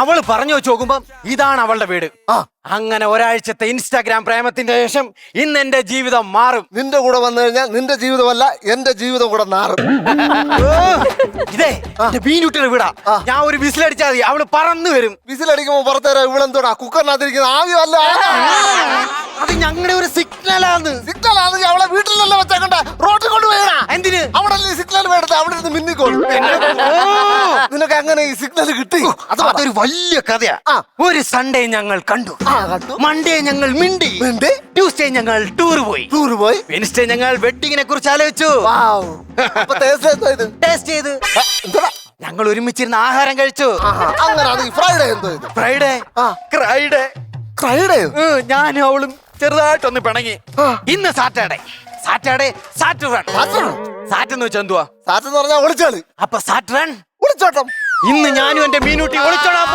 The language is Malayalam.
അവള് പറഞ്ഞു വെച്ച് നോക്കുമ്പം ഇതാണ് അവളുടെ വീട്. അങ്ങനെ ഒരാഴ്ചത്തെ ഇൻസ്റ്റാഗ്രാം പ്രേമത്തിന്റെ ശേഷം ഇന്ന് എന്റെ ജീവിതം മാറും. നിന്റെ കൂടെ വന്നു കഴിഞ്ഞാൽ നിന്റെ ജീവിതമല്ല എന്റെ ജീവിതം കൂടെ നാറും. ഇതേ മീനുട്ടിയുടെ വീടാ. ഞാൻ ഒരു വിസിലടിച്ചാൽ മതി, അവള് പറന്നു വരും. വിസിലടിക്കുമ്പോ പുറത്തേരാ ഇവളെന്തോടാ കുക്കറിനകത്തിരിക്കുന്ന ആവിയല്ല. അത് ഞങ്ങളുടെ ഒരു സിഗ്നലാണ്. സിഗ്നൽ ആണെങ്കിൽ അവളെ വീട്ടിലല്ല വെച്ചേക്കണ്ട, റോട്ടിൽ കൊണ്ട് വേണ. എന്തിന്? അവിടെ സിഗ്നൽ വേണ്ടത്, അവിടെ ഇരുന്ന് മിന്നിക്കോളും. നിനക്ക് അങ്ങനെ ഈ സിഗ്നൽ കിട്ടി? അതൊരു വലിയ കഥയാ. ഒരു സൺഡേ ഞങ്ങൾ കണ്ടു, മൺഡേ ഞങ്ങൾ മിണ്ടി, ട്യൂസ്ഡേ ഞങ്ങൾ ടൂർ പോയി, വെൻസ്ഡേ ഞങ്ങൾ വെഡിങ്ങിനെ കുറിച്ച് ആലോചിച്ചു, ടേസ്റ്റ് ചെയ്ത് ഞങ്ങൾ ഒരുമിച്ചിരുന്ന് ആഹാരം കഴിച്ചു. ഫ്രൈഡേ ഞാനും അവളും ചെറുതായിട്ടൊന്ന് പിണങ്ങി. ഇന്ന് സാറ്റർഡേ. സാറ്റർഡേ സാറ്റെന്ന് വെച്ചാൽ എന്തുവാ? സാറ്റെന്ന് പറഞ്ഞാൽ ഒളിച്ചാള്. അപ്പൊ സാറ്റർഡേ ഒളിച്ചോട്ടം. ഇന്ന് ഞാനും എന്റെ മീനൂട്ടി ഒളിച്ചോടാൻ